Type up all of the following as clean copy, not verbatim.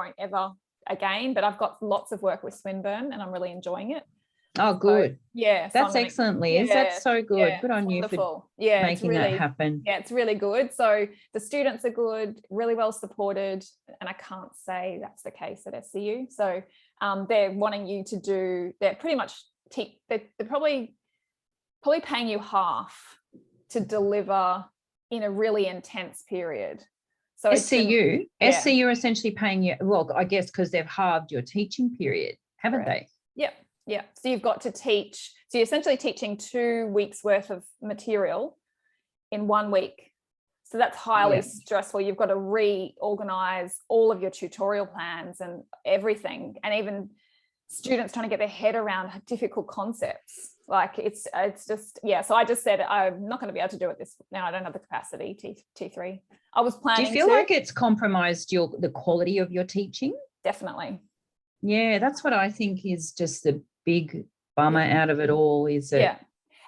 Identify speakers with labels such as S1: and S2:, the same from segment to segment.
S1: won't ever again, but I've got lots of work with Swinburne and I'm really enjoying it.
S2: Oh, good.
S1: So, yeah.
S2: That's excellent, Liz.
S1: Yeah,
S2: that's so good.
S1: Yeah,
S2: good on you
S1: for
S2: making that happen.
S1: Yeah, it's really good. So the students are good, really well supported, and I can't say that's the case at SCU. So they're wanting you to do, they're pretty much, they're probably paying you half to deliver in a really intense period. So
S2: SCU are essentially paying you, well, I guess because they've halved your teaching period, haven't they?
S1: Yep. Yeah. So you've got to teach. So you're essentially teaching 2 weeks worth of material in 1 week. So that's highly stressful. You've got to reorganize all of your tutorial plans and everything. And even students trying to get their head around difficult concepts. Like it's just, yeah. So I just said, I'm not going to be able to do it this now. I don't have the capacity, T3. I was planning to.
S2: Do you feel like it's compromised the quality of your teaching?
S1: Definitely.
S2: Yeah, that's what I think is just the big bummer out of it all, is it?
S1: Yeah.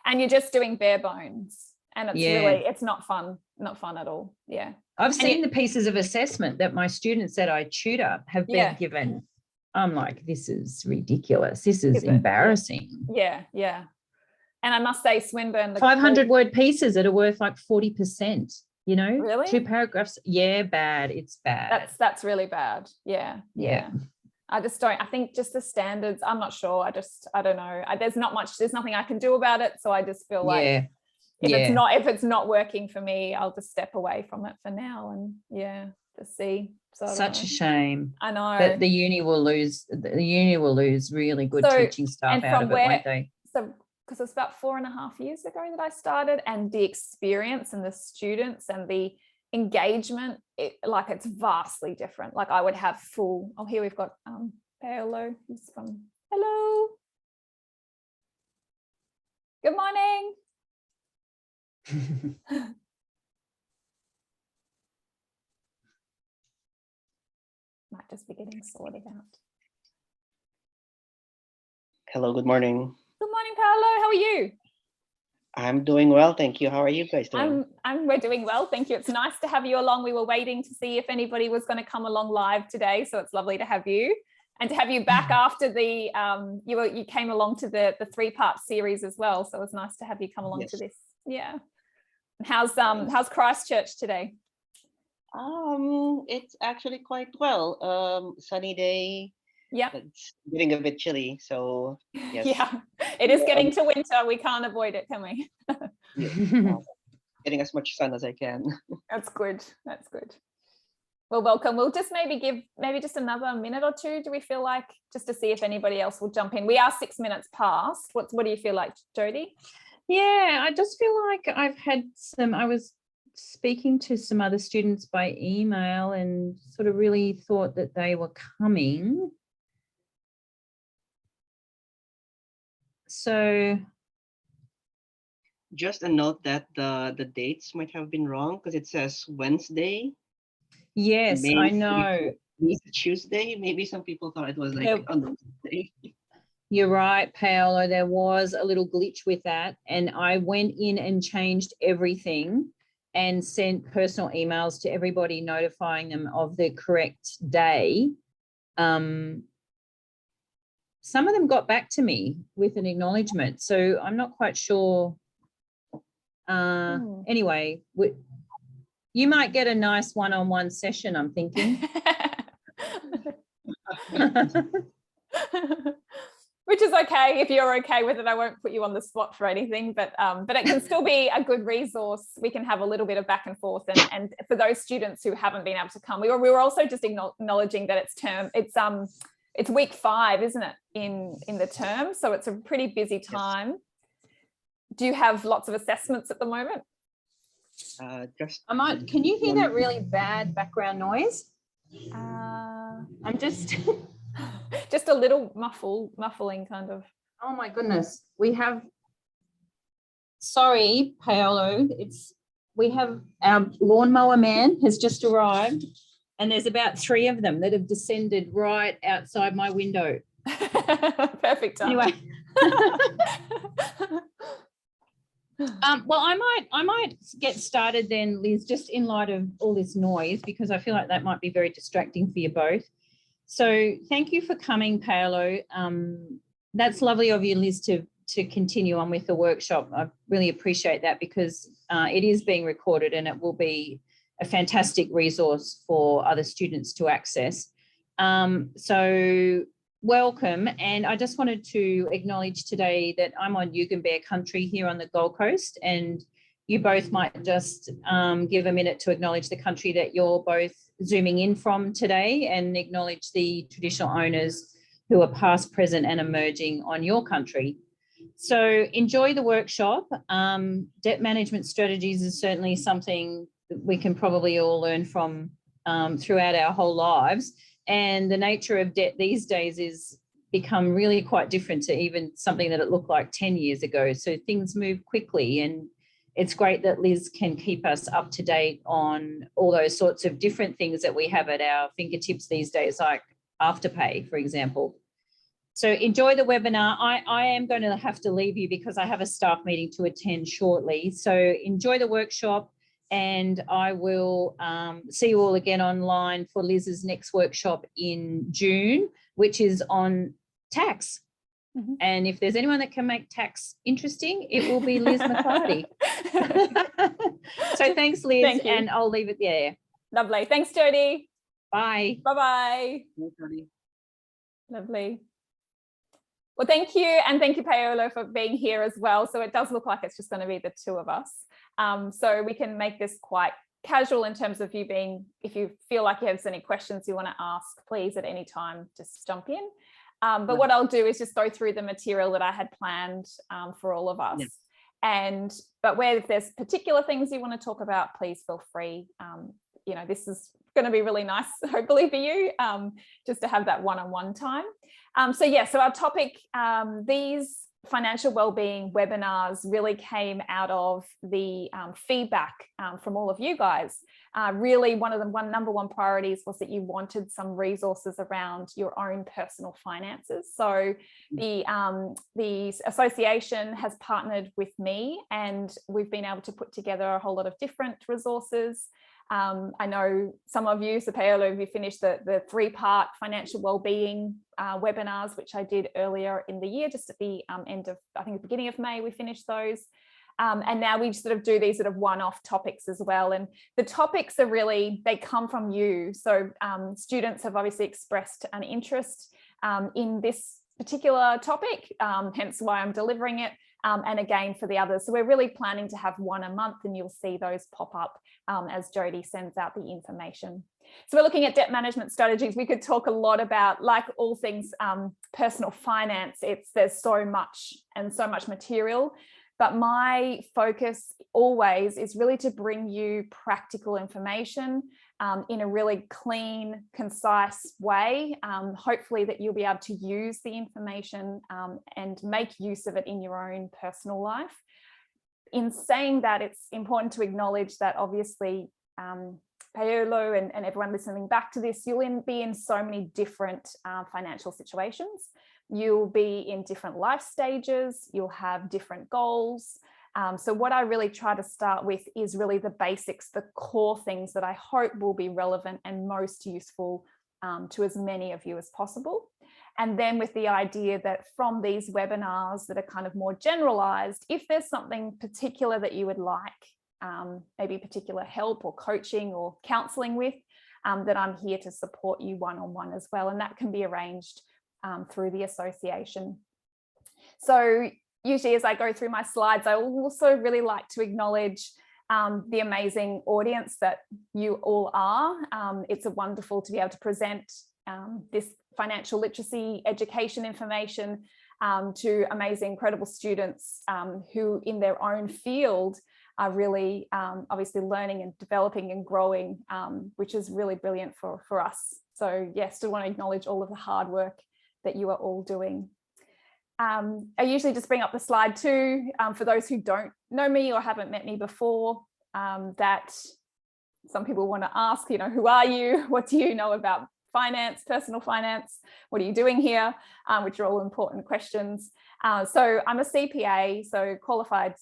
S1: And you're just doing bare bones. And it's really, it's not fun at all. Yeah.
S2: I've seen the pieces of assessment that my students that I tutor have been given. I'm like, this is ridiculous. This is embarrassing.
S1: Yeah, yeah. And I must say, Swinburne,
S2: 500-word pieces that are worth like 40%, you know?
S1: Really?
S2: 2 paragraphs. Yeah, bad. It's bad.
S1: That's really bad. Yeah. I just don't, I think just the standards, I'm not sure. I don't know. There's nothing I can do about it. So I just feel like if it's not working for me, I'll just step away from it for now and just see. So
S2: such a shame.
S1: I know.
S2: But the uni will lose really good teaching staff out of it, won't they?
S1: So because it was about 4.5 years ago that I started, and the experience and the students and the engagement, it's vastly different. Like I would have full, here we've got Paolo, who's from, hello. Good morning. Might just be getting sorted out.
S3: Hello, good morning.
S1: Good morning, Paolo. How are you?
S3: I'm doing well, thank you. How are you guys doing?
S1: We're doing well, thank you. It's nice to have you along. We were waiting to see if anybody was going to come along live today, so it's lovely to have you and to have you back after the you came along to the 3-part series as well. So it was nice to have you come along to this. Yeah. How's Christchurch today?
S3: It's actually quite well. Sunny day.
S1: Yeah.
S3: It's getting a bit chilly, so yes.
S1: Yeah, it is getting to winter. We can't avoid it, can we?
S3: Getting as much sun as I can.
S1: That's good. That's good. Well, welcome. We'll just maybe give just another minute or two. Do we feel like, just to see if anybody else will jump in? We are 6 minutes past. What do you feel like, Jodie?
S2: Yeah, I just feel like I was speaking to some other students by email and sort of really thought that they were coming. So
S3: just a note that the dates might have been wrong because it says Wednesday.
S2: Yes, I know.
S3: Tuesday. Maybe some people thought it was like on Wednesday.
S2: You're right, Paolo. There was a little glitch with that, and I went in and changed everything and sent personal emails to everybody notifying them of the correct day. Some of them got back to me with an acknowledgement, so I'm not quite sure. Anyway, you might get a nice one-on-one session, I'm thinking.
S1: Which is okay. If you're okay with it, I won't put you on the spot for anything, but it can still be a good resource. We can have a little bit of back and forth, and for those students who haven't been able to come, we were also just acknowledging that it's week 5, isn't it, in the term? So it's a pretty busy time. Yes. Do you have lots of assessments at the moment?
S2: Can you hear that really bad background noise? I'm just
S1: just a little muffling kind of.
S2: Oh my goodness. Sorry, Paolo, we have our lawnmower man has just arrived, and there's about 3 of them that have descended right outside my window.
S1: Perfect time.
S2: Anyway. Well, I might get started then, Liz, just in light of all this noise, because I feel like that might be very distracting for you both. So thank you for coming, Paolo. That's lovely of you, Liz, to continue on with the workshop. I really appreciate that, because it is being recorded and it will be a fantastic resource for other students to access. So welcome. And I just wanted to acknowledge today that I'm on Yugambeh country here on the Gold Coast, and you both might just give a minute to acknowledge the country that you're both zooming in from today, and acknowledge the traditional owners who are past, present and emerging on your country. So enjoy the workshop. Debt management strategies is certainly something that we can probably all learn from throughout our whole lives. And the nature of debt these days is become really quite different to even something that it looked like 10 years ago. So things move quickly, and it's great that Liz can keep us up to date on all those sorts of different things that we have at our fingertips these days, like Afterpay, for example. So enjoy the webinar. I am going to have to leave you because I have a staff meeting to attend shortly. So enjoy the workshop, and I will see you all again online for Liz's next workshop in June, which is on tax.
S1: Mm-hmm.
S2: And if there's anyone that can make tax interesting, it will be Liz McLardy. So thanks, Liz.
S1: Thank you.
S2: And I'll leave it there.
S1: Lovely. Thanks, Jodie.
S2: Bye.
S1: Bye-bye.
S3: Thanks, Jodie.
S1: Lovely. Well, thank you. And thank you, Paolo, for being here as well. So it does look like it's just going to be the two of us. So we can make this quite casual in terms of you being, if you feel like you have any questions you want to ask, please at any time, just jump in. But what I'll do is just go through the material that I had planned for all of us. Yes. But if there's particular things you want to talk about, please feel free. You know, this is going to be really nice, hopefully for you, just to have that one-on-one time. So our topic, these financial wellbeing webinars really came out of the feedback from all of you guys. Really, one of the number one priorities was that you wanted some resources around your own personal finances. So the association has partnered with me, and we've been able to put together a whole lot of different resources. I know some of you, so Paolo, you finished the 3-part financial wellbeing webinars, which I did earlier in the year, just at the end of, I think the beginning of May, we finished those. And now we sort of do these sort of one-off topics as well. And the topics are really, they come from you. So students have obviously expressed an interest in this particular topic, hence why I'm delivering it. And again for the others. So we're really planning to have one a month, and you'll see those pop up as Jodie sends out the information. So we're looking at debt management strategies. We could talk a lot about, like all things personal finance, there's so much and so much material. But my focus always is really to bring you practical information in a really clean, concise way, hopefully that you'll be able to use the information and make use of it in your own personal life. In saying that, it's important to acknowledge that obviously Paolo and everyone listening back to this, you'll be in so many different financial situations. You'll be in different life stages, you'll have different goals. So what I really try to start with is really the basics, the core things that I hope will be relevant and most useful to as many of you as possible. And then with the idea that from these webinars that are kind of more generalized, if there's something particular that you would like, maybe particular help or coaching or counselling with, that I'm here to support you one-on-one as well. And that can be arranged through the association. So usually as I go through my slides, I also really like to acknowledge the amazing audience that you all are. It's wonderful to be able to present this financial literacy education information to amazing, incredible students who in their own field are really obviously learning and developing and growing, which is really brilliant for us. So yes, I want to acknowledge all of the hard work that you are all doing. I usually just bring up the slide too, for those who don't know me or haven't met me before, that some people want to ask, you know, who are you? What do you know about finance, personal finance? What are you doing here? Which are all important questions. So I'm a CPA, so qualified,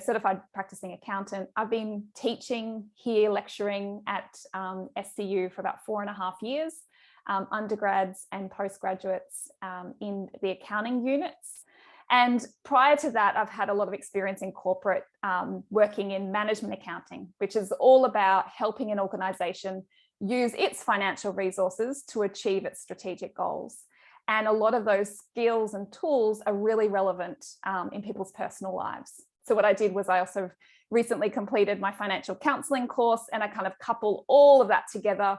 S1: certified practicing accountant. I've been teaching here, lecturing at SCU for about 4.5 years. undergrads and postgraduates in the accounting units. And prior to that, I've had a lot of experience in corporate working in management accounting, which is all about helping an organisation use its financial resources to achieve its strategic goals. And a lot of those skills and tools are really relevant in people's personal lives. So what I did was I also recently completed my financial counselling course, and I kind of couple all of that together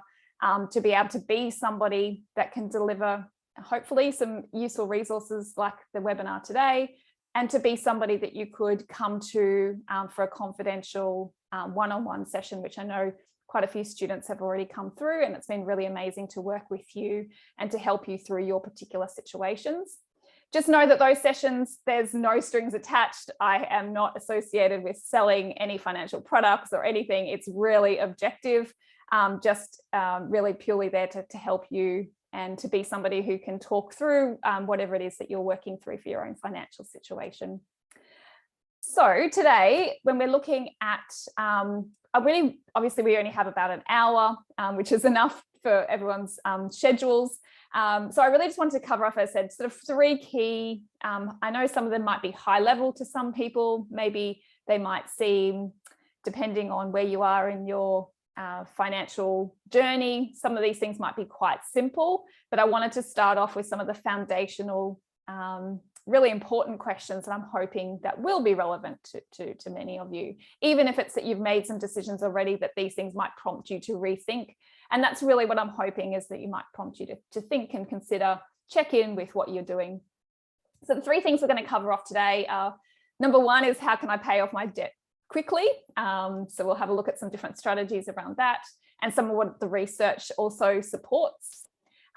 S1: to be able to be somebody that can deliver hopefully some useful resources like the webinar today, and to be somebody that you could come to for a confidential one-on-one session, which I know quite a few students have already come through, and it's been really amazing to work with you and to help you through your particular situations. Just know that those sessions, there's no strings attached. I am not associated with selling any financial products or anything. It's really objective, just really purely there to help you and to be somebody who can talk through whatever it is that you're working through for your own financial situation. So today, when we're looking at, obviously we only have about an hour, which is enough for everyone's schedules. So I really just wanted to cover off, as I said, sort of three key, I know some of them might be high level to some people, maybe they might seem, depending on where you are in your financial journey, some of these things might be quite simple, but I wanted to start off with some of the foundational, really important questions that I'm hoping that will be relevant to many of you, even if it's that you've made some decisions already, that these things might prompt you to rethink. And that's really what I'm hoping, is that you might prompt you to think and consider, check in with what you're doing. So the three things we're going to cover off today are, number one is, how can I pay off my debt quickly? So we'll have a look at some different strategies around that, and some of what the research also supports.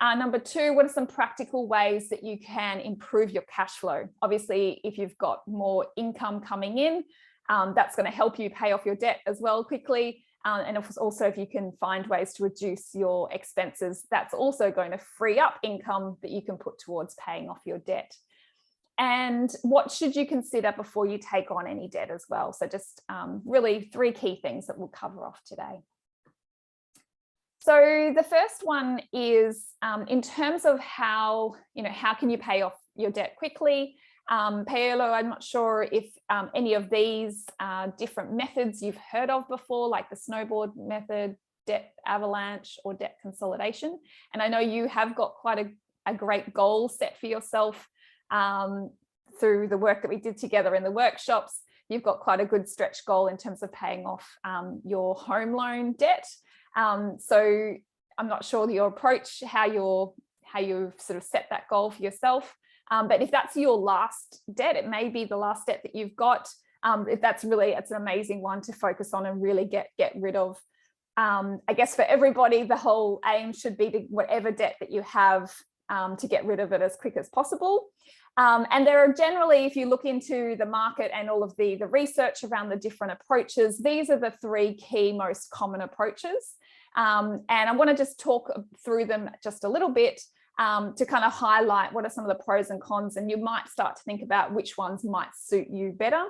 S1: Number two, what are some practical ways that you can improve your cash flow? Obviously, if you've got more income coming in, that's going to help you pay off your debt as well quickly. And also, if you can find ways to reduce your expenses, that's also going to free up income that you can put towards paying off your debt. And what should you consider before you take on any debt as well? So just really three key things that we'll cover off today. So the first one is in terms of how can you pay off your debt quickly? Paolo, I'm not sure if any of these different methods you've heard of before, like the snowboard method, debt avalanche, or debt consolidation. And I know you have got quite a great goal set for yourself through the work that we did together in the workshops. You've got quite a good stretch goal in terms of paying off your home loan debt. So I'm not sure your approach, how you've sort of set that goal for yourself. But if that's your last debt, it may be the last debt that you've got. If that's really, it's an amazing one to focus on and really get rid of. I guess for everybody, the whole aim should be to whatever debt that you have, to get rid of it as quick as possible. And there are generally, if you look into the market and all of the research around the different approaches, these are the three key most common approaches. And I want to just talk through them just a little bit to kind of highlight what are some of the pros and cons, and you might start to think about which ones might suit you better.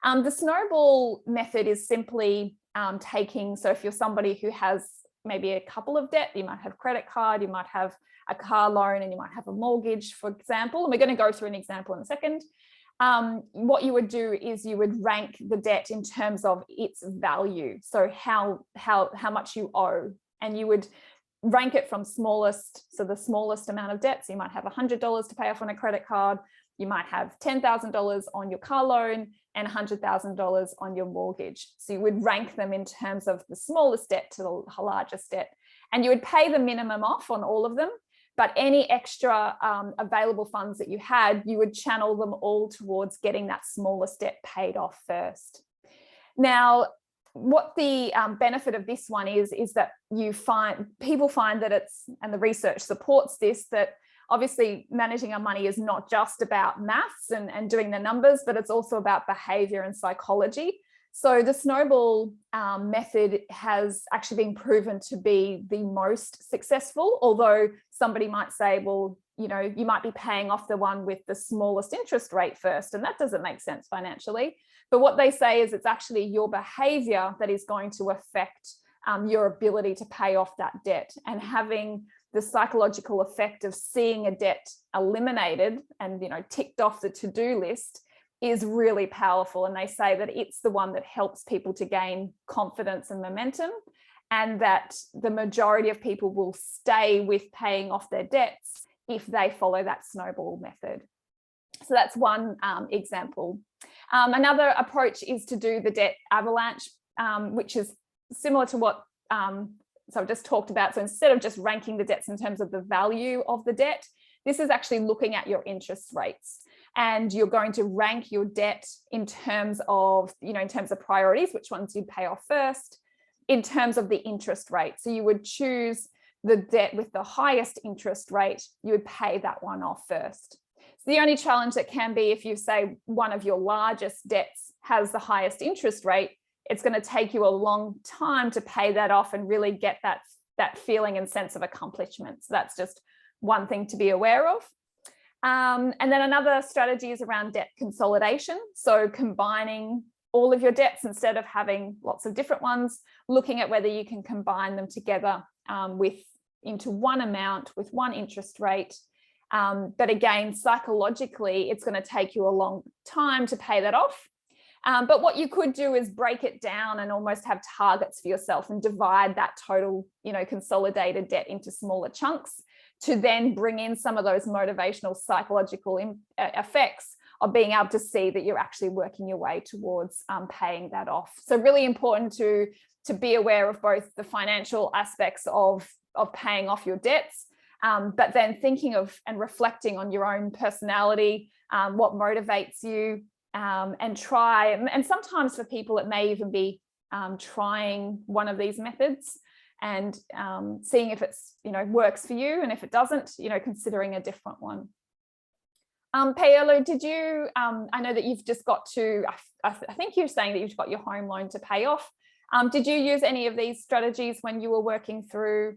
S1: The snowball method is simply so if you're somebody who has maybe a couple of debt, you might have credit card, you might have a car loan, and you might have a mortgage, for example. And we're going to go through an example in a second. What you would do is you would rank the debt in terms of its value. So how much you owe, and you would rank it from smallest, so the smallest amount of debt. So you might have $100 to pay off on a credit card. You might have $10,000 on your car loan and $100,000 on your mortgage. So you would rank them in terms of the smallest debt to the largest debt, and you would pay the minimum off on all of them. But any extra available funds that you had, you would channel them all towards getting that smallest debt paid off first. Now, what the benefit of this one is that people find that and the research supports this, that obviously managing our money is not just about maths and doing the numbers, but it's also about behavior and psychology. So the snowball method has actually been proven to be the most successful, although somebody might say, well, you might be paying off the one with the smallest interest rate first, and that doesn't make sense financially. But what they say is it's actually your behavior that is going to affect your ability to pay off that debt. And having the psychological effect of seeing a debt eliminated and, ticked off the to-do list is really powerful. And they say that it's the one that helps people to gain confidence and momentum, and that the majority of people will stay with paying off their debts if they follow that snowball method. So that's one example. Another approach is to do the debt avalanche, which is similar to what so I've just talked about. So instead of just ranking the debts in terms of the value of the debt, this is actually looking at your interest rates. And you're going to rank your debt in terms of, in terms of priorities, which ones you pay off first, in terms of the interest rate. So you would choose the debt with the highest interest rate, you would pay that one off first. So the only challenge that can be if you say one of your largest debts has the highest interest rate, it's going to take you a long time to pay that off and really get that feeling and sense of accomplishment. So that's just one thing to be aware of. And then another strategy is around debt consolidation. So combining all of your debts instead of having lots of different ones, looking at whether you can combine them together into one amount with one interest rate. But again, psychologically, it's going to take you a long time to pay that off. But what you could do is break it down and almost have targets for yourself and divide that total, consolidated debt into smaller chunks to then bring in some of those motivational psychological effects of being able to see that you're actually working your way towards paying that off. So really important to be aware of both the financial aspects of paying off your debts, but then thinking of and reflecting on your own personality, what motivates you, and try. And sometimes for people, it may even be trying one of these methods and seeing if it's, works for you. And if it doesn't, considering a different one. Paolo, did you, I know that you've just got to, I think you're saying that you've got your home loan to pay off. Did you use any of these strategies when you were working through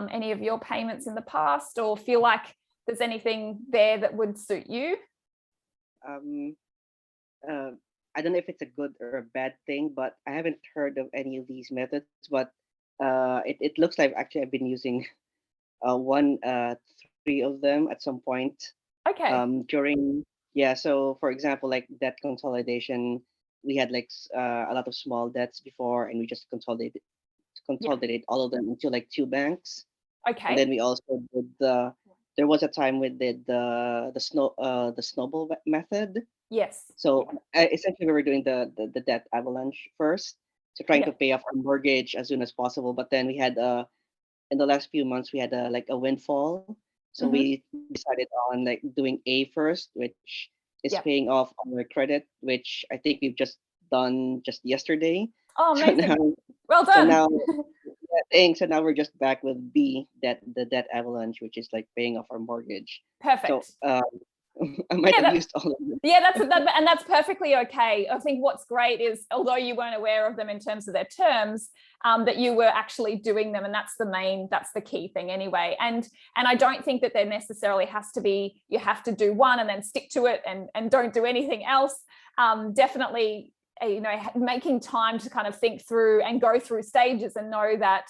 S1: any of your payments in the past, or feel like there's anything there that would suit you?
S3: I don't know if it's a good or a bad thing, but I haven't heard of any of these methods. But it looks like actually I've been using three of them at some point.
S1: Okay.
S3: So for example, like debt consolidation, we had like a lot of small debts before, and we just consolidate all of them into like two banks.
S1: Okay.
S3: And then we also did there was a time we did the snowball method.
S1: Yes.
S3: So essentially we were doing the debt avalanche first, so trying to pay off our mortgage as soon as possible. But then we had in the last few months we had like a windfall, so we decided on like doing A first, which is paying off our credit, which I think we've just done just yesterday.
S1: Oh, amazing.
S3: So now,
S1: well done.
S3: So now we're just back with B, the debt avalanche, which is like paying off our mortgage.
S1: Perfect.
S3: So I might have used all of them.
S1: Yeah, that's perfectly okay. I think what's great is, although you weren't aware of them in terms of their terms, that you were actually doing them, and that's the key thing anyway. And I don't think that there necessarily has to be, you have to do one and then stick to it and don't do anything else. Definitely, making time to kind of think through and go through stages and know that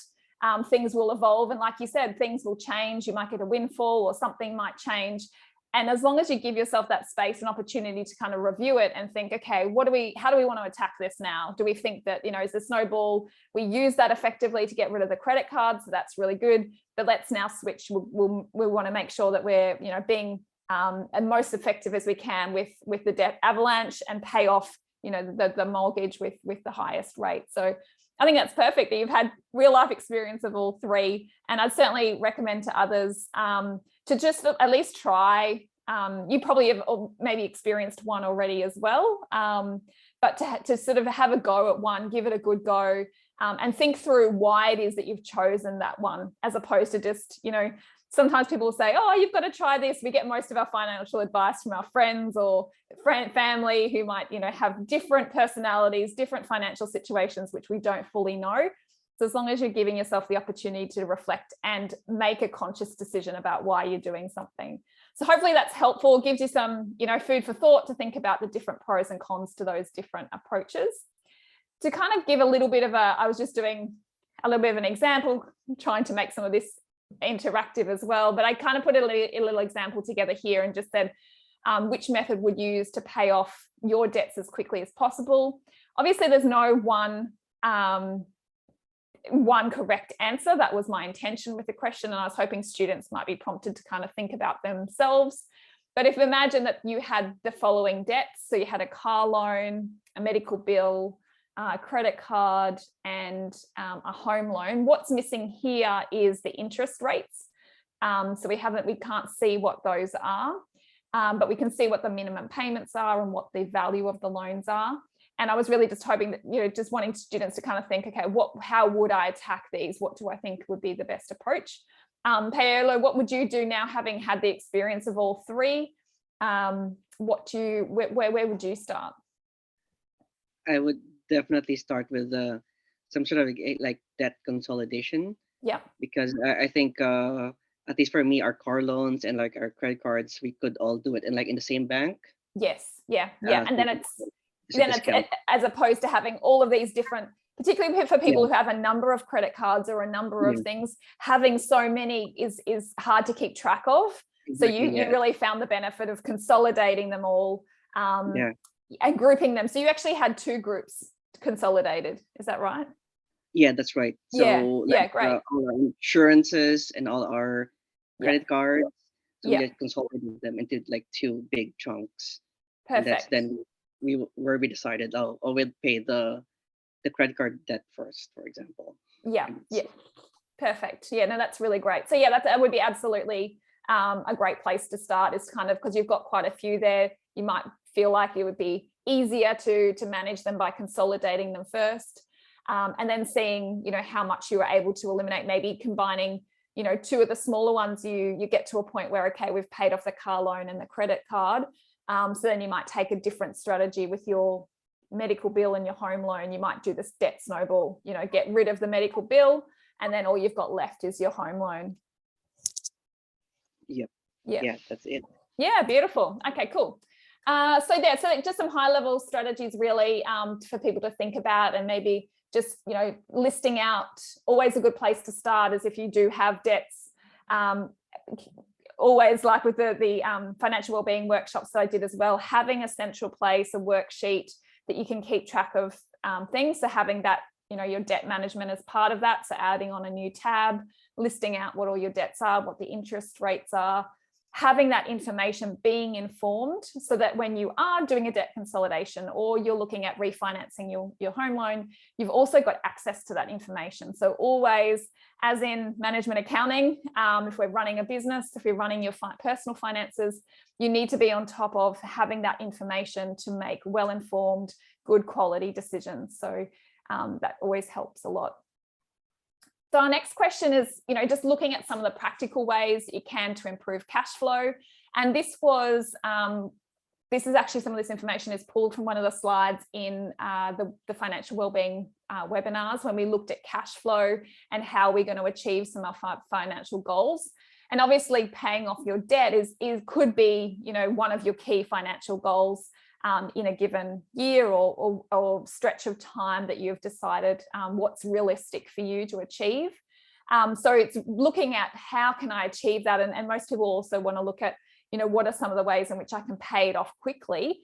S1: things will evolve. And like you said, things will change. You might get a windfall or something might change. And as long as you give yourself that space and opportunity to kind of review it and think, okay, how do we want to attack this now? Do we think that, is the snowball, we use that effectively to get rid of the credit card, so that's really good, but let's now switch. We'll want to make sure that we're, being and most effective as we can with the debt avalanche and pay off, the mortgage with the highest rate. So I think that's perfect that you've had real life experience of all three. And I'd certainly recommend to others to just at least try. You probably have maybe experienced one already as well, but to sort of have a go at one, give it a good go, and think through why it is that you've chosen that one, as opposed to just, sometimes people will say, oh, you've got to try this. We get most of our financial advice from our friends or family who might, have different personalities, different financial situations, which we don't fully know. So as long as you're giving yourself the opportunity to reflect and make a conscious decision about why you're doing something. So hopefully that's helpful. It gives you some, food for thought to think about the different pros and cons to those different approaches. To kind of give a little bit of I was just doing a little bit of an example, trying to make some of this interactive as well. But I kind of put a little example together here and just said, which method would you use to pay off your debts as quickly as possible? Obviously, there's no one correct answer. That was my intention with the question, and I was hoping students might be prompted to kind of think about themselves. But if you imagine that you had the following debts, so you had a car loan, a medical bill, a credit card, and a home loan, what's missing here is the interest rates. So we can't see what those are, but we can see what the minimum payments are and what the value of the loans are. And I was really just hoping that, just wanting students to kind of think, okay, how would I attack these? What do I think would be the best approach? Paolo, what would you do now, having had the experience of all three? Where would you start?
S3: I would definitely start with some sort of like debt consolidation.
S1: Yeah.
S3: Because I think at least for me, our car loans and like our credit cards, we could all do it in the same bank.
S1: Yes. Yeah. And then it's as opposed to having all of these different, particularly for people who have a number of credit cards or a number of things, having so many is hard to keep track of. Exactly, so you really found the benefit of consolidating them all and grouping them. So you actually had two groups consolidated. Is that right?
S3: Yeah, that's right. So
S1: great.
S3: All our insurances and all our credit cards, so we consolidated them into like two big chunks.
S1: Perfect.
S3: And that's then we decided, we'll pay the credit card debt first, for example.
S1: Yeah. Perfect. Yeah, no, that's really great. So that would be absolutely a great place to start, is kind of, because you've got quite a few there. You might feel like it would be easier to manage them by consolidating them first, and then seeing how much you were able to eliminate, maybe combining two of the smaller ones. You get to a point where, okay, we've paid off the car loan and the credit card, so then you might take a different strategy with your medical bill and your home loan. You might do this debt snowball, get rid of the medical bill, and then all you've got left is your home loan.
S3: Yeah, that's it.
S1: Yeah, beautiful. Okay, cool. So just some high level strategies really for people to think about, and maybe just listing out. Always a good place to start is if you do have debts. Always, like with the financial wellbeing workshops that I did as well, having a central place, a worksheet that you can keep track of things. So having that, your debt management as part of that. So adding on a new tab, listing out what all your debts are, what the interest rates are, having that information, being informed, so that when you are doing a debt consolidation or you're looking at refinancing your home loan, you've also got access to that information. So always, as in management accounting, if we're running a business, if you're running your personal finances, you need to be on top of having that information to make well-informed, good quality decisions. So that always helps a lot. So our next question is, just looking at some of the practical ways you can to improve cash flow. And this is actually, some of this information is pulled from one of the slides in the financial wellbeing webinars, when we looked at cash flow and how we're going to achieve some of our financial goals. And obviously paying off your debt could be, one of your key financial goals in a given year or stretch of time that you've decided what's realistic for you to achieve. So it's looking at how can I achieve that, and most people also want to look at what are some of the ways in which I can pay it off quickly.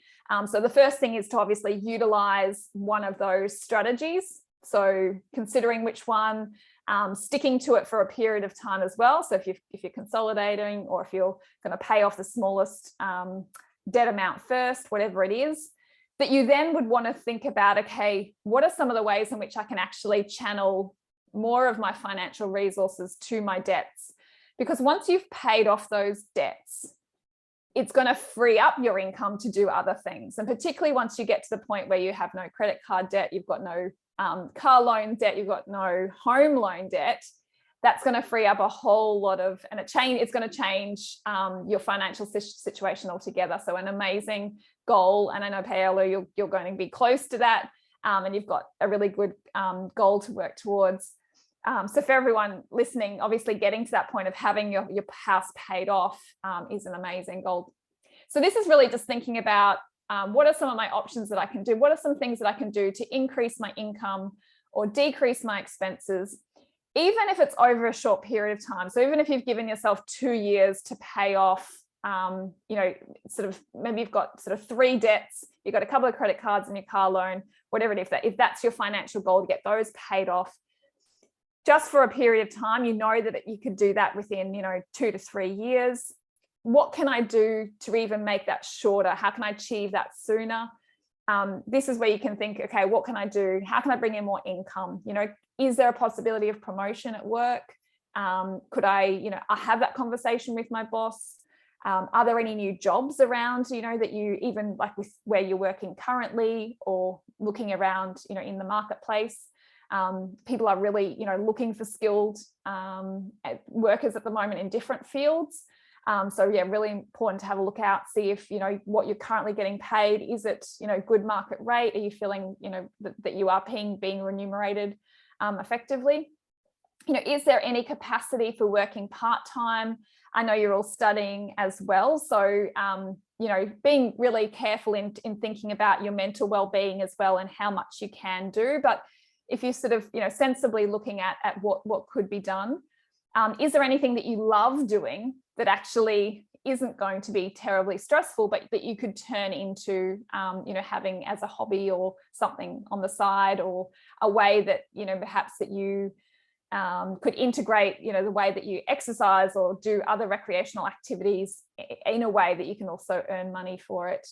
S1: So the first thing is to obviously utilize one of those strategies. So considering which one, sticking to it for a period of time as well. So if you're consolidating, or if you're going to pay off the smallest debt amount first, whatever it is, that you then would want to think about, okay, what are some of the ways in which I can actually channel more of my financial resources to my debts? Because once you've paid off those debts, it's going to free up your income to do other things. And particularly once you get to the point where you have no credit card debt, you've got no car loan debt, you've got no home loan debt, that's going to free up a whole lot of, and it's going to change your financial situation altogether. So an amazing goal. And I know, Paolo, you're going to be close to that, and you've got a really good goal to work towards. So for everyone listening, obviously getting to that point of having your house paid off is an amazing goal. So this is really just thinking about what are some of my options that I can do? What are some things that I can do to increase my income or decrease my expenses? even if it's over a short period of time, so even if you've given yourself 2 years to pay off, sort of maybe you've got sort of 3 debts, you've got a couple of credit cards and your car loan, whatever it is, if that's your financial goal, to get those paid off just for a period of time, you know that you could do that within, 2 to 3 years. What can I do to even make that shorter? How can I achieve that sooner? This is where you can think, okay, what can I do? How can I bring in more income? Is there a possibility of promotion at work? Could I have that conversation with my boss? Are there any new jobs around, that you even like with where you're working currently, or looking around, in the marketplace? People are really, looking for skilled workers at the moment in different fields. So yeah, really important to have a look out, see if, what you're currently getting paid, is it, good market rate? Are you feeling, that you are being remunerated effectively? Is there any capacity for working part-time? I know you're all studying as well. So, being really careful in thinking about your mental well-being as well, and how much you can do. But if you sort of, sensibly looking at what could be done, is there anything that you love doing that actually isn't going to be terribly stressful, but that you could turn into, having as a hobby or something on the side, or a way that, perhaps that you could integrate, the way that you exercise or do other recreational activities in a way that you can also earn money for it.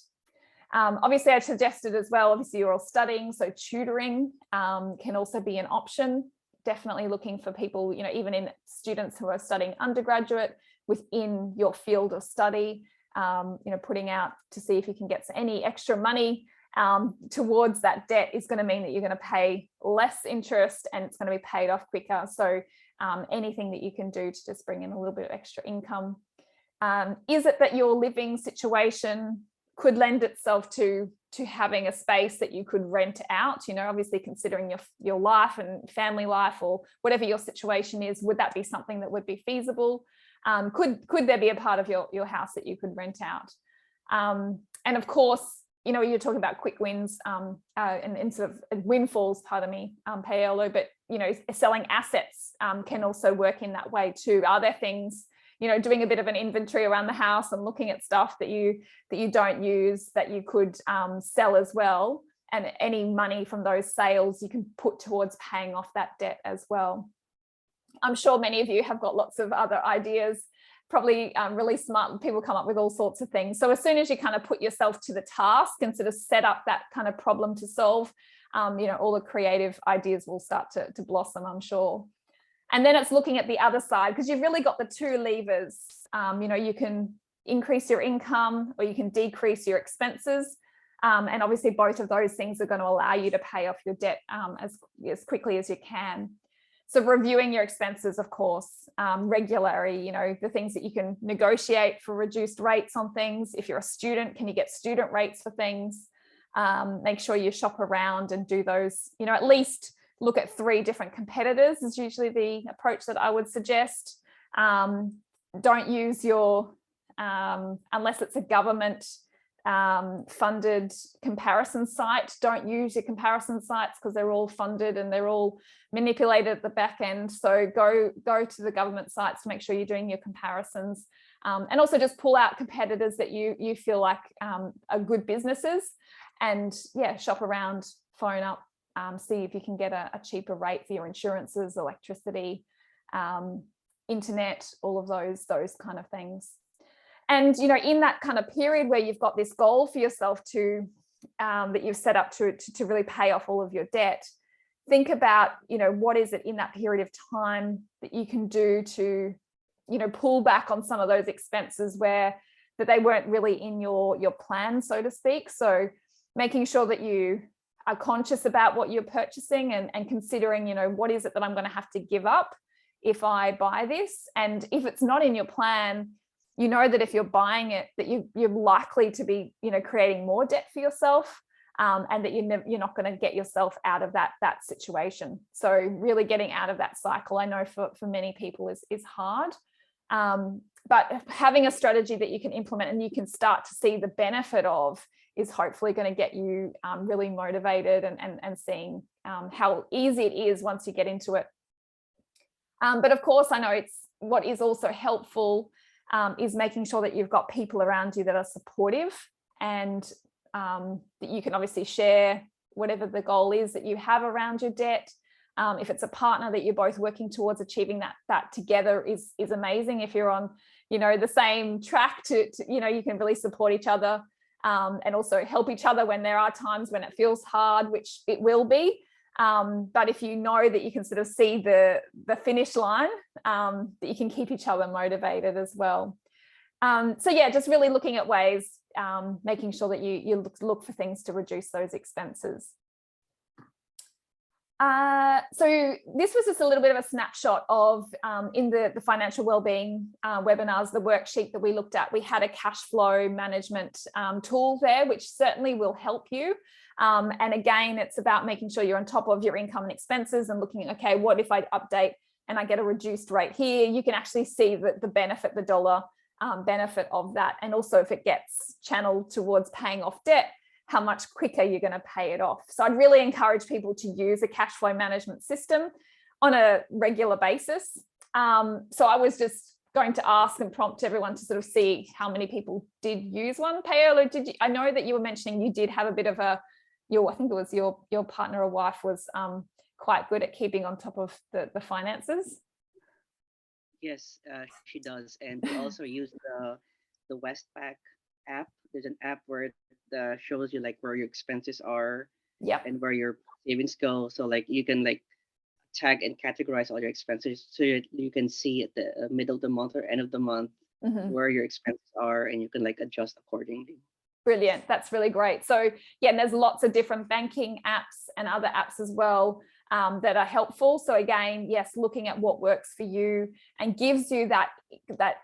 S1: Obviously, I suggested as well, obviously you're all studying, so tutoring can also be an option. Definitely looking for people, even in students who are studying undergraduate within your field of study, putting out to see if you can get any extra money towards that debt is going to mean that you're going to pay less interest, and it's going to be paid off quicker. So anything that you can do to just bring in a little bit of extra income. Is it that your living situation could lend itself to having a space that you could rent out? Obviously considering your life and family life, or whatever your situation is, would that be something that would be feasible? Could there be a part of your house that you could rent out? And of course, you're talking about quick wins and sort of windfalls, pardon me, Paolo, but, selling assets can also work in that way too. Are there things, doing a bit of an inventory around the house and looking at stuff that you don't use that you could sell as well, and any money from those sales you can put towards paying off that debt as well. I'm sure many of you have got lots of other ideas, probably really smart people come up with all sorts of things. So as soon as you kind of put yourself to the task and sort of set up that kind of problem to solve, all the creative ideas will start to blossom, I'm sure. And then it's looking at the other side, because you've really got the 2 levers. You can increase your income, or you can decrease your expenses. And obviously both of those things are going to allow you to pay off your debt as quickly as you can. So reviewing your expenses, of course, regularly, the things that you can negotiate for reduced rates on things. If you're a student, can you get student rates for things? Make sure you shop around and do those, at least look at 3 different competitors is usually the approach that I would suggest. Don't use your, unless it's a government funded comparison site, don't use your comparison sites, because they're all funded and they're all manipulated at the back end. So go to the government sites to make sure you're doing your comparisons, and also just pull out competitors that you feel like are good businesses, and yeah, shop around, phone up, see if you can get a cheaper rate for your insurances, electricity, internet, all of those kind of things. And, in that kind of period where you've got this goal for yourself to, that you've set up to really pay off all of your debt, think about, what is it in that period of time that you can do to, pull back on some of those expenses that they weren't really in your plan, so to speak. So making sure that you are conscious about what you're purchasing, and considering, what is it that I'm going to have to give up if I buy this? And if it's not in your plan, that if you're buying it, that you're likely to be, creating more debt for yourself, and that you're not going to get yourself out of that situation. So really getting out of that cycle, I know for many people is hard, but having a strategy that you can implement and you can start to see the benefit of is hopefully going to get you really motivated and seeing how easy it is once you get into it. But of course, I know it's what is also helpful is making sure that you've got people around you that are supportive, and that you can obviously share whatever the goal is that you have around your debt. If it's a partner that you're both working towards achieving that together is amazing. If you're on, the same track to you can really support each other, and also help each other when there are times when it feels hard, which it will be. But if you know that you can sort of see the finish line, that you can keep each other motivated as well. So yeah, just really looking at ways, making sure that you look for things to reduce those expenses. So this was just a little bit of a snapshot of in the financial wellbeing webinars, the worksheet that we looked at. We had a cash flow management tool there, which certainly will help you. And again, it's about making sure you're on top of your income and expenses and looking, okay, what if I update and I get a reduced rate here? You can actually see the benefit, the dollar benefit of that. And also if it gets channeled towards paying off debt, how much quicker you're going to pay it off. So I'd really encourage people to use a cash flow management system on a regular basis. So I was just going to ask and prompt everyone to sort of see how many people did use one. Paola, I know that you were mentioning you did have a bit of I think it was your partner or wife was quite good at keeping on top of the finances.
S3: Yes, she does. And we also use the Westpac app. There's an app where it shows you like where your expenses are, and where your savings go. So like you can like tag and categorize all your expenses, so you can see at the middle of the month or end of the month where your expenses are, and you can like adjust accordingly.
S1: Brilliant. That's really great. So yeah, and there's lots of different banking apps and other apps as well that are helpful. So again, yes, looking at what works for you and gives you that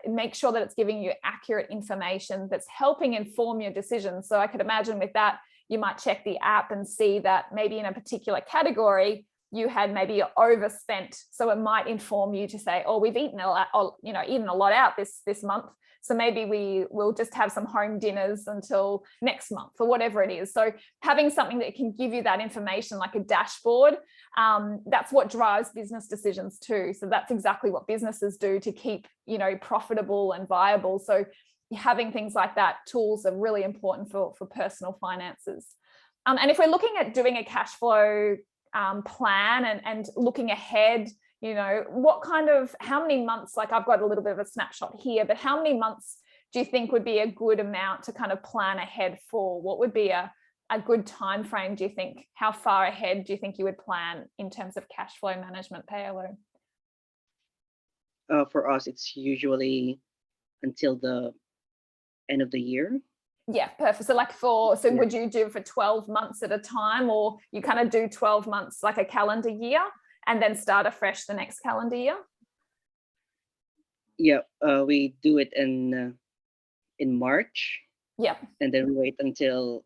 S1: make sure that it's giving you accurate information that's helping inform your decisions. So I could imagine with that, you might check the app and see that maybe in a particular category, you had maybe overspent. So it might inform you to say, oh, we've eaten a lot out this month. So maybe we will just have some home dinners until next month or whatever it is. So having something that can give you that information like a dashboard, that's what drives business decisions too. So that's exactly what businesses do to keep, profitable and viable. So having things like that, tools are really important for personal finances. And if we're looking at doing a cash flow plan and looking ahead, how many months, like I've got a little bit of a snapshot here, but how many months do you think would be a good amount to kind of plan ahead for? What would be a good time frame, do you think? How far ahead do you think you would plan in terms of cash flow management, Paolo?
S3: For us, it's usually until the end of the year.
S1: Yeah, perfect. So would you do for 12 months at a time, or you kind of do 12 months like a calendar year and then start afresh the next calendar year?
S3: Yeah, we do it in March. Yeah. And then we wait until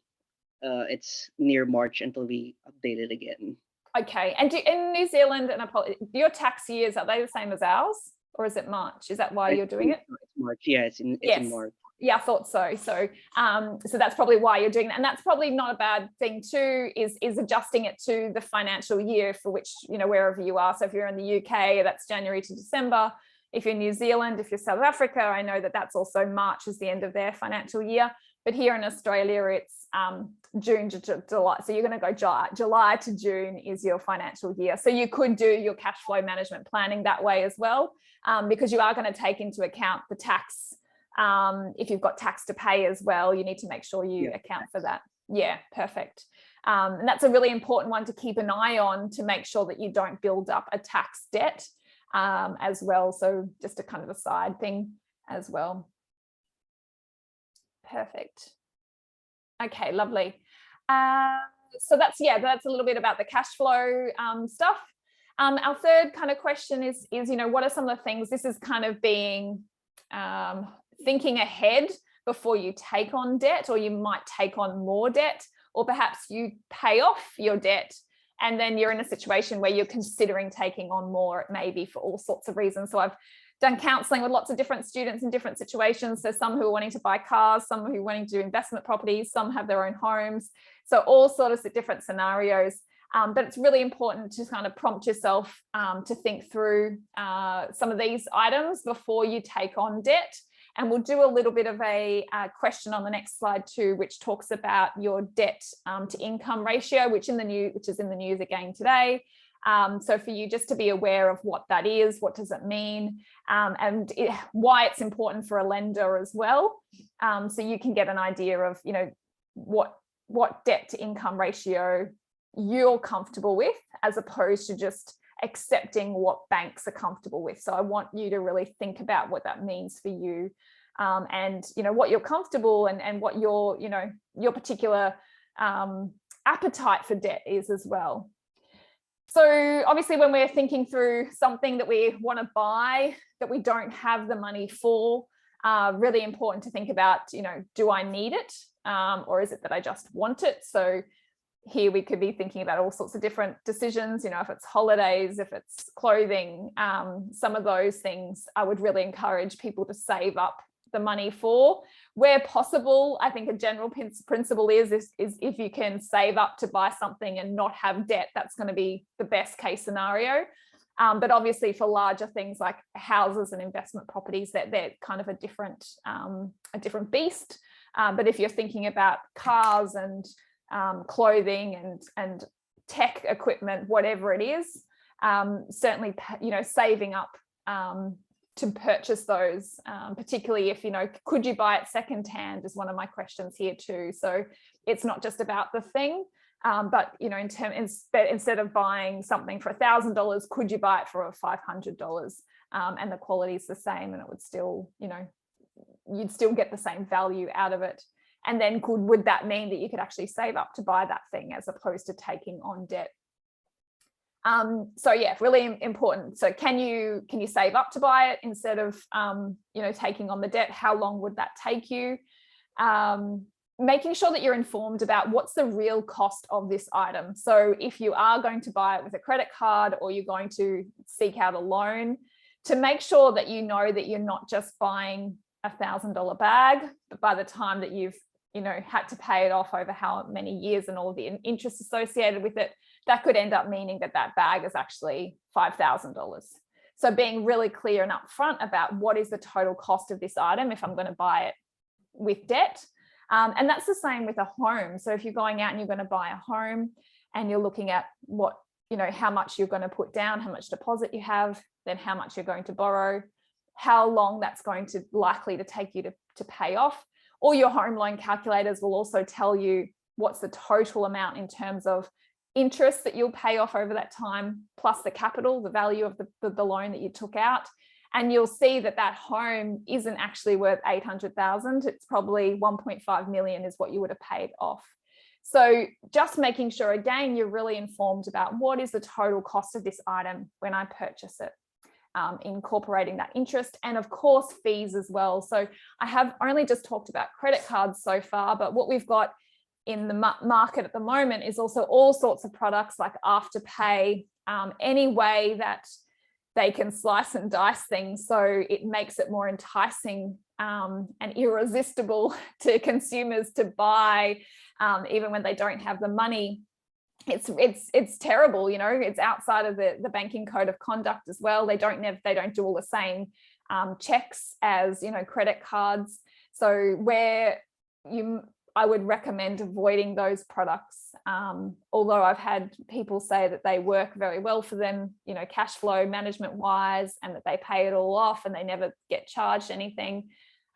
S3: it's near March until we update it again.
S1: Okay. And in New Zealand, and your tax years, are they the same as ours, or is it March? Is that why you're doing it?
S3: It's March. Yeah, it's in March.
S1: Yeah, I thought so. So that's probably why you're doing that. And that's probably not a bad thing too, is adjusting it to the financial year for which, wherever you are. So if you're in the UK, that's January to December. If you're New Zealand, if you're South Africa, I know that that's also March is the end of their financial year. But here in Australia, it's June to July. So you're going to go July to June is your financial year. So you could do your cash flow management planning that way as well, because you are going to take into account the tax. If you've got tax to pay as well, you need to make sure you account for that. Yeah, perfect. And that's a really important one to keep an eye on to make sure that you don't build up a tax debt as well. So just a kind of a side thing as well. Perfect. Okay, lovely. So that's a little bit about the cash flow stuff. Our third kind of question is, what are some of the things, this is kind of being thinking ahead before you take on debt, or you might take on more debt, or perhaps you pay off your debt and then you're in a situation where you're considering taking on more, maybe for all sorts of reasons. So I've done counselling with lots of different students in different situations. So some who are wanting to buy cars, some who are wanting to do investment properties, some have their own homes. So all sorts of different scenarios. But it's really important to kind of prompt yourself to think through some of these items before you take on debt. And we'll do a little bit of a question on the next slide too, which talks about your debt to income ratio, which is in the news again today. So for you just to be aware of what that is, what does it mean, and why it's important for a lender as well. So you can get an idea of, you know, what debt to income ratio you're comfortable with, as opposed to just accepting what banks are comfortable with. So I want you to really think about what that means for you, and, you know, what you're comfortable and what your, you know, your particular appetite for debt is as well. So obviously when we're thinking through something that we want to buy that we don't have the money for, really important to think about, you know, do I need it, or is it that I just want it? So here we could be thinking about all sorts of different decisions, you know, if it's holidays, if it's clothing, some of those things I would really encourage people to save up the money for. Where possible, I think a general principle is if you can save up to buy something and not have debt, that's going to be the best case scenario. But obviously for larger things like houses and investment properties, they're kind of a different beast. But if you're thinking about cars and clothing and tech equipment, whatever it is, certainly, you know, saving up to purchase those, particularly if, you know, could you buy it secondhand is one of my questions here too. So it's not just about the thing, but, you know, instead of buying something for $1,000, could you buy it for $500, and the quality is the same, and it would still, you know, you'd still get the same value out of it. And then would that mean that you could actually save up to buy that thing as opposed to taking on debt? So yeah, really important. So can you save up to buy it instead of, you know, taking on the debt? How long would that take you? Making sure that you're informed about what's the real cost of this item. So if you are going to buy it with a credit card, or you're going to seek out a loan, to make sure that you know that you're not just buying $1,000 bag, but by the time that you've, you know, had to pay it off over how many years and all of the interest associated with it, that could end up meaning that that bag is actually $5,000. So being really clear and upfront about what is the total cost of this item if I'm going to buy it with debt. And that's the same with a home. So if you're going out and you're going to buy a home and you're looking at what, you know, how much you're going to put down, how much deposit you have, then how much you're going to borrow, how long that's going to likely to take you to pay off. All your home loan calculators will also tell you what's the total amount in terms of interest that you'll pay off over that time, plus the capital, the value of the loan that you took out. And you'll see that that home isn't actually worth 800,000. It's probably 1.5 million is what you would have paid off. So just making sure, again, you're really informed about what is the total cost of this item when I purchase it. Incorporating that interest and of course fees as well. So I have only just talked about credit cards so far, but what we've got in the market at the moment is also all sorts of products like Afterpay, any way that they can slice and dice things so it makes it more enticing and irresistible to consumers to buy, even when they don't have the money. It's terrible, you know. It's outside of the banking code of conduct as well. They don't do all the same checks as, you know, credit cards. So I would recommend avoiding those products. Although I've had people say that they work very well for them, you know, cash flow management wise, and that they pay it all off and they never get charged anything.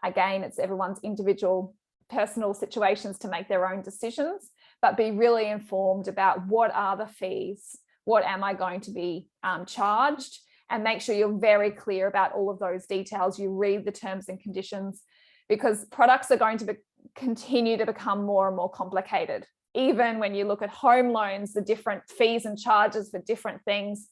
S1: Again, it's everyone's individual personal situations to make their own decisions, but be really informed about what are the fees, what am I going to be charged, and make sure you're very clear about all of those details. You read the terms and conditions, because products are going to continue to become more and more complicated. Even when you look at home loans, the different fees and charges for different things,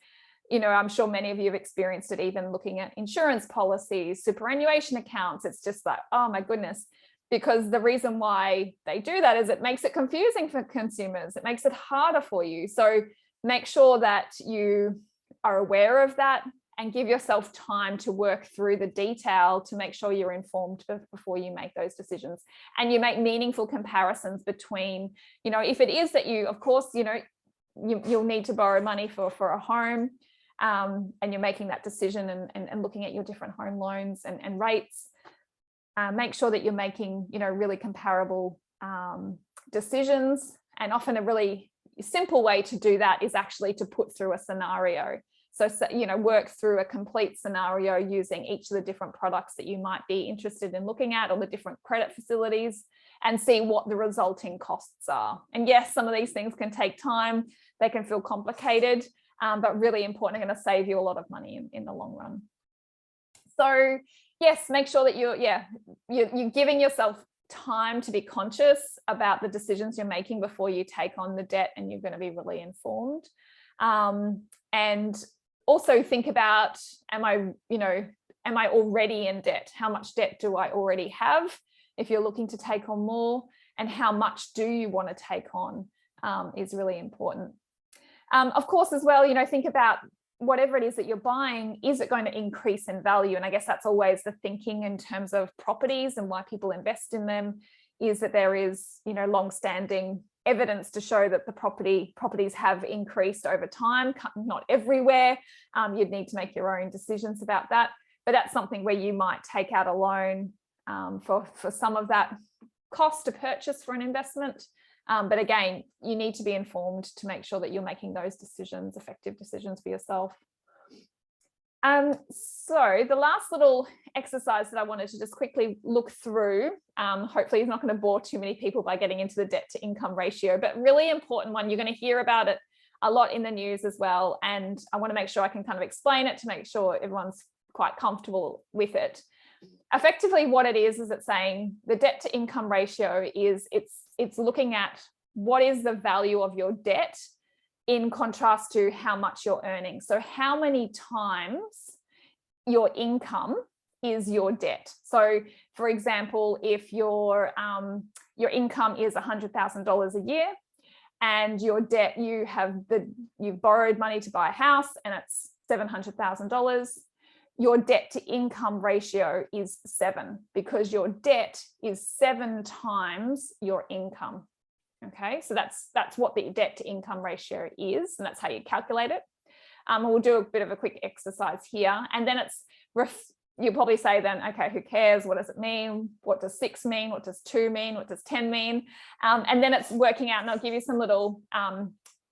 S1: you know, I'm sure many of you have experienced it, even looking at insurance policies, superannuation accounts. It's just like, oh my goodness. Because the reason why they do that is it makes it confusing for consumers. It makes it harder for you. So make sure that you are aware of that and give yourself time to work through the detail to make sure you're informed before you make those decisions. And you make meaningful comparisons between, you know, if it is that you, of course, you know, you'll need to borrow money for a home, and you're making that decision and looking at your different home loans and rates, make sure that you're making, really comparable decisions. And often a really simple way to do that is actually to put through a scenario. So, work through a complete scenario using each of the different products that you might be interested in looking at, or the different credit facilities, and see what the resulting costs are. And yes, some of these things can take time. They can feel complicated, but really important, and going to save you a lot of money in the long run. So yes, make sure that you're giving yourself time to be conscious about the decisions you're making before you take on the debt, and you're going to be really informed. And also think about, am I already in debt? How much debt do I already have if you're looking to take on more? And how much do you want to take on is really important. Of course, as well, think about whatever it is that you're buying, is it going to increase in value? And I guess that's always the thinking in terms of properties and why people invest in them, is that there is, long-standing evidence to show that the properties have increased over time, not everywhere. You'd need to make your own decisions about that. But that's something where you might take out a loan for some of that cost to purchase for an investment. But again, you need to be informed to make sure that you're making those decisions, effective decisions for yourself. So the last little exercise that I wanted to just quickly look through, hopefully it's not going to bore too many people by getting into the debt to income ratio, but really important one. You're going to hear about it a lot in the news as well. And I want to make sure I can kind of explain it to make sure everyone's quite comfortable with it. Effectively, what it is it's saying the debt to income ratio is it's looking at what is the value of your debt in contrast to how much you're earning. So how many times your income is your debt. So for example, if your income is $100,000 a year, and your debt, you've borrowed money to buy a house and it's $700,000, your debt to income ratio is 7, because your debt is 7 times your income. Okay, so that's what the debt to income ratio is, and that's how you calculate it. We'll do a bit of a quick exercise here, and then you'll probably say then, okay, who cares? What does it mean? What does 6 mean? What does 2 mean? What does 10 mean? And then it's working out, and I'll give you some little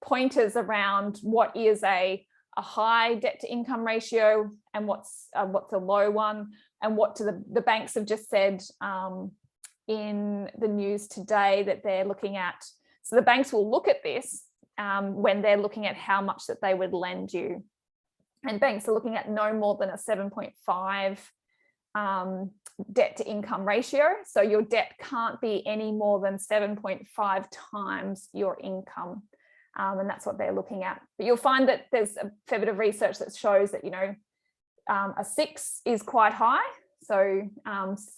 S1: pointers around what is a high debt to income ratio and what's a low one, and what the banks have just said in the news today that they're looking at. So the banks will look at this when they're looking at how much that they would lend you. And banks are looking at no more than a 7.5 debt to income ratio. So your debt can't be any more than 7.5 times your income. And that's what they're looking at. But you'll find that there's a fair bit of research that shows that, a 6 is quite high. So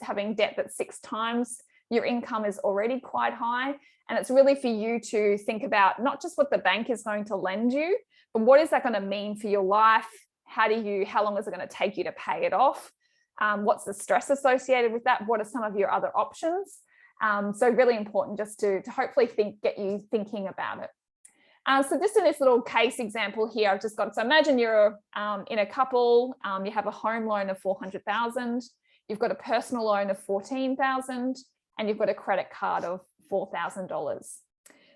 S1: having debt that's 6 times your income is already quite high. And it's really for you to think about not just what the bank is going to lend you, but what is that going to mean for your life? How long is it going to take you to pay it off? What's the stress associated with that? What are some of your other options? So really important just to hopefully get you thinking about it. So just in this little case example here, I've just got, so imagine you're in a couple, you have a home loan of $400,000, you've got a personal loan of $14,000, and you've got a credit card of $4,000.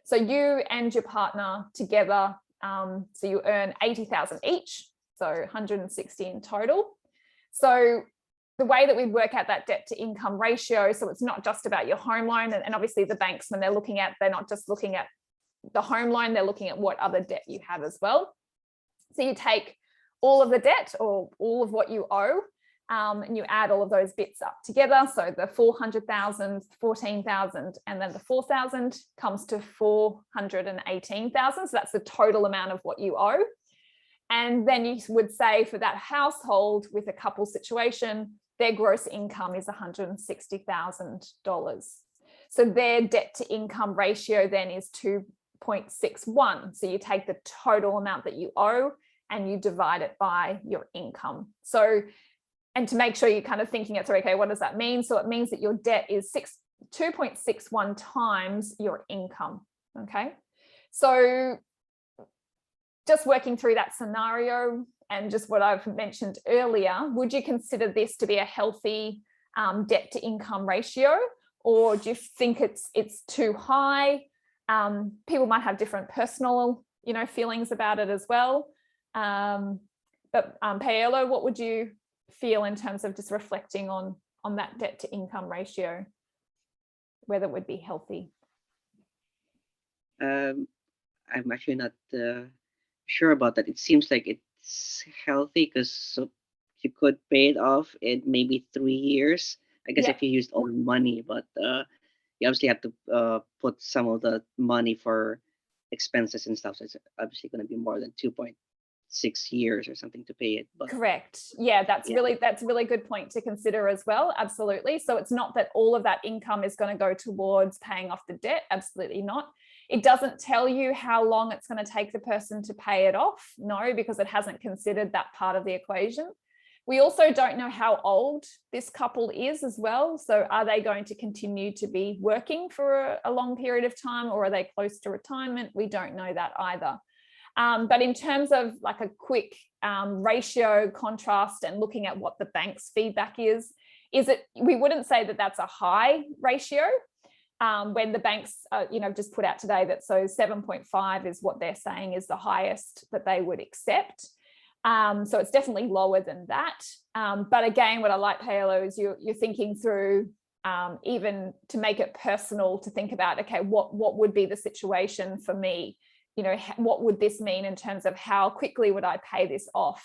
S1: So you and your partner together, so you earn $80,000 each, so $160,000 in total. So the way that we work out that debt to income ratio, so it's not just about your home loan, and obviously the banks, when they're not just looking at the home loan, they're looking at what other debt you have as well. So you take all of the debt, or all of what you owe, and you add all of those bits up together. So the 400,000, 14,000, and then the 4,000 comes to 418,000. So that's the total amount of what you owe. And then you would say for that household with a couple situation, their gross income is $160,000. So their debt to income ratio then is 2.61. So you take the total amount that you owe and you divide it by your income. So, and to make sure you're kind of thinking it through, okay, what does that mean? So it means that your debt is 2.61 times your income. Okay. So just working through that scenario and just what I've mentioned earlier, would you consider this to be a healthy debt to income ratio, or do you think it's too high? People might have different personal, feelings about it as well. But Paolo, what would you feel in terms of just reflecting on that debt to income ratio, whether it would be healthy?
S3: I'm actually not sure about that. It seems like it's healthy because you could pay it off in maybe 3 years. I guess
S1: Yeah.
S3: if you used all the money, but you obviously have to put some of the money for expenses and stuff. So it's obviously going to be more than 2.6 years or something to pay it. But
S1: Correct. Yeah, that's
S3: Yeah.
S1: a really good point to consider as well. Absolutely. So it's not that all of that income is going to go towards paying off the debt. Absolutely not. It doesn't tell you how long it's going to take the person to pay it off. No, because it hasn't considered that part of the equation. We also don't know how old this couple is as well. So are they going to continue to be working for a long period of time, or are they close to retirement? We don't know that either. But in terms of like a quick ratio contrast and looking at what the bank's feedback is we wouldn't say that that's a high ratio. When the banks, just put out today that 7.5 is what they're saying is the highest that they would accept. So it's definitely lower than that. But again, what I like, Paolo, is you're thinking through even to make it personal, to think about, okay, what would be the situation for me? What would this mean in terms of how quickly would I pay this off?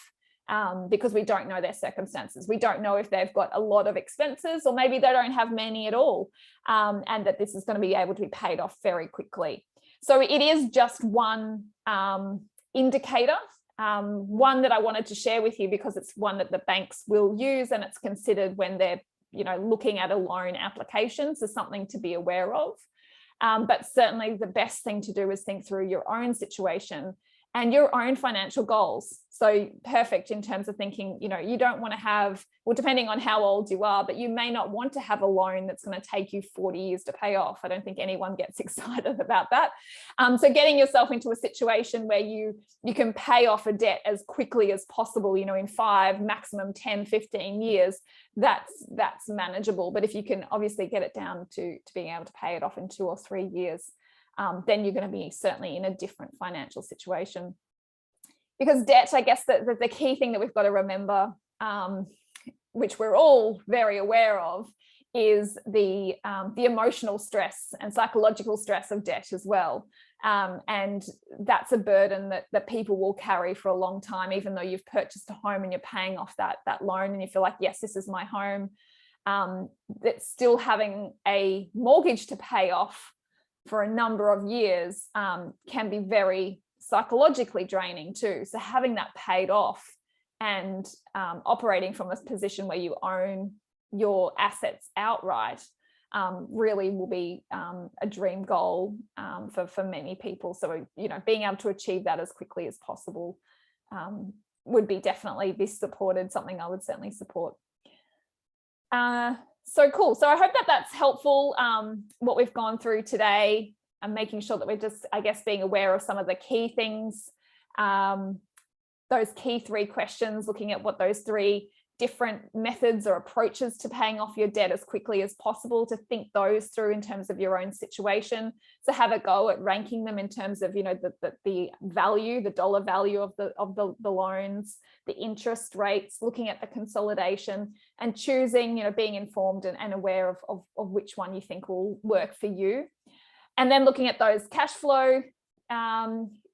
S1: Because we don't know their circumstances. We don't know if they've got a lot of expenses, or maybe they don't have many at all, and that this is going to be able to be paid off very quickly. So it is just one indicator, one that I wanted to share with you because it's one that the banks will use, and it's considered when they're looking at a loan application. So something to be aware of. But certainly the best thing to do is think through your own situation and your own financial goals. So perfect in terms of thinking, you don't want to have, well, depending on how old you are, but you may not want to have a loan that's going to take you 40 years to pay off. I don't think anyone gets excited about that. So getting yourself into a situation where you can pay off a debt as quickly as possible, in 5, maximum 10, 15 years, that's manageable. But if you can obviously get it down to being able to pay it off in 2 or 3 years, then you're going to be certainly in a different financial situation. Because debt, I guess the key thing that we've got to remember, which we're all very aware of, is the emotional stress and psychological stress of debt as well. And that's a burden that people will carry for a long time, even though you've purchased a home and you're paying off that loan and you feel like, yes, this is my home. That still having a mortgage to pay off for a number of years can be very psychologically draining too. So having that paid off and operating from a position where you own your assets outright really will be a dream goal for many people. So, being able to achieve that as quickly as possible would be definitely be supported, something I would certainly support. So cool. So I hope that's helpful, what we've gone through today, and making sure that we're just, I guess, being aware of some of the key things, those key 3 questions, looking at what those 3 different methods or approaches to paying off your debt as quickly as possible, to think those through in terms of your own situation. So have a go at ranking them in terms of, the value, the dollar value of the loans, the interest rates, looking at the consolidation, and choosing, being informed and aware of which one you think will work for you. And then looking at those cash flow,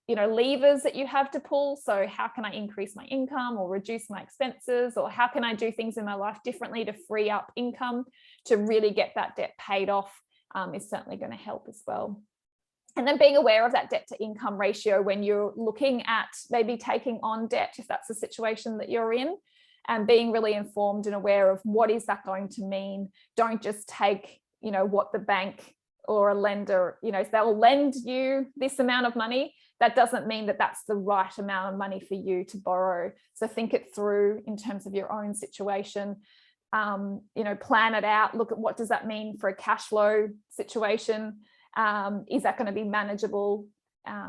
S1: levers that you have to pull. So how can I increase my income or reduce my expenses, or how can I do things in my life differently to free up income to really get that debt paid off, is certainly going to help as well. And then being aware of that debt to income ratio when you're looking at maybe taking on debt, if that's the situation that you're in, and being really informed and aware of what is that going to mean. Don't just take, what the bank or a lender, if they'll lend you this amount of money, that doesn't mean that that's the right amount of money for you to borrow. So think it through in terms of your own situation, plan it out, look at what does that mean for a cash flow situation. Is that going to be manageable?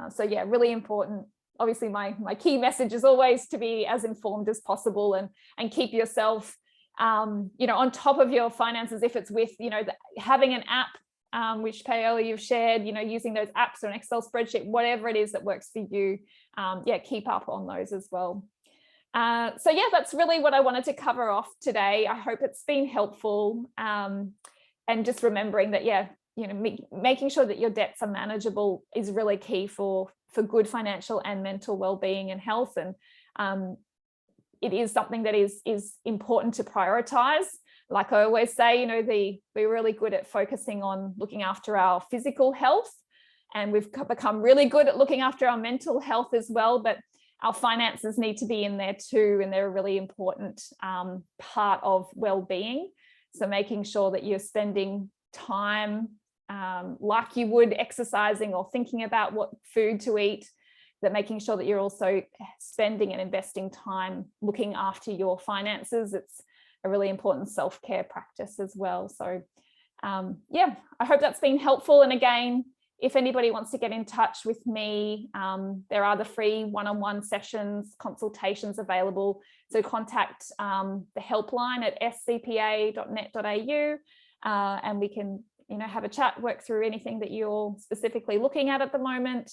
S1: So yeah, really important obviously my key message is always to be as informed as possible and keep yourself, you know, on top of your finances. If it's with, you know, having an app, which Paola you've shared, you know, using those apps or an Excel spreadsheet, whatever it is that works for you, yeah, keep up on those as well. So yeah, that's really what I wanted to cover off today. I hope it's been helpful, and just remembering that, yeah, you know, making sure that your debts are manageable is really key for good financial and mental well-being and health. And it is something that is important to prioritize. Like I always say, you know, we're really good at focusing on looking after our physical health, and we've become really good at looking after our mental health as well, but our finances need to be in there too, and they're a really important part of well-being. So making sure that you're spending time like you would exercising or thinking about what food to eat, that making sure that you're also spending and investing time looking after your finances. It's a really important self-care practice as well. So yeah, I hope that's been helpful. And again, if anybody wants to get in touch with me, there are the free one-on-one sessions, consultations available. So contact the helpline at scpa.net.au, and we can, you know, have a chat, work through anything that you're specifically looking at the moment,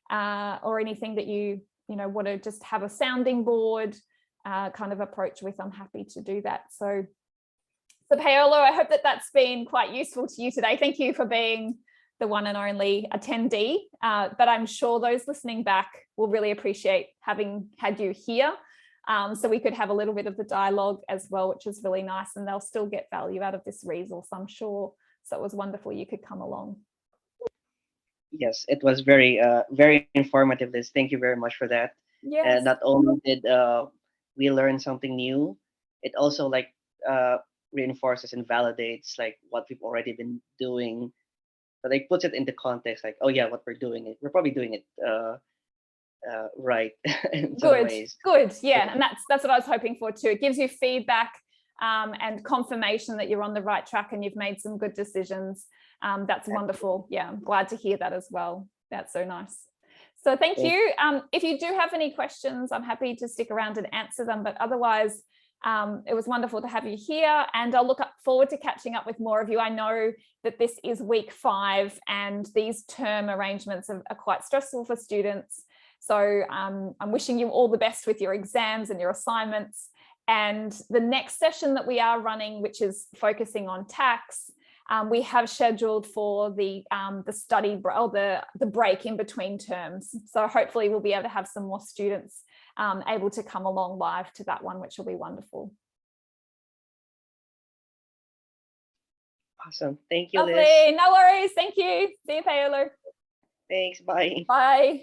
S1: or anything that you know, want to just have a sounding board kind of approach with. I'm happy to do that. So Paola, I hope that that's been quite useful to you today. Thank you for being the one and only attendee, but I'm sure those listening back will really appreciate having had you here, so we could have a little bit of the dialogue as well, which is really nice, and they'll still get value out of this resource, I'm sure. So it was wonderful you could come along.
S3: Yes, it was very very informative, Liz. Thank you very much for that.
S1: Yes.
S3: And not only did we learn something new, it also like reinforces and validates like what we've already been doing. But like puts it into context, like, oh yeah, what we're probably doing it right in some ways.
S1: Good, yeah, and that's what I was hoping for too. It gives you feedback and confirmation that you're on the right track and you've made some good decisions. That's wonderful. Yeah, I'm glad to hear that as well. That's so nice. So thank you. If you do have any questions, I'm happy to stick around and answer them, but otherwise, it was wonderful to have you here, and I'll look forward to catching up with more of you. I know that this is week 5 and these term arrangements are quite stressful for students. So I'm wishing you all the best with your exams and your assignments. And the next session that we are running, which is focusing on tax, we have scheduled for the study or the break in between terms. So hopefully we'll be able to have some more students able to come along live to that one, which will be wonderful.
S3: Awesome. Thank you, Liz.
S1: Lovely. No worries. Thank you. See you, Paola.
S3: Thanks. Bye.
S1: Bye.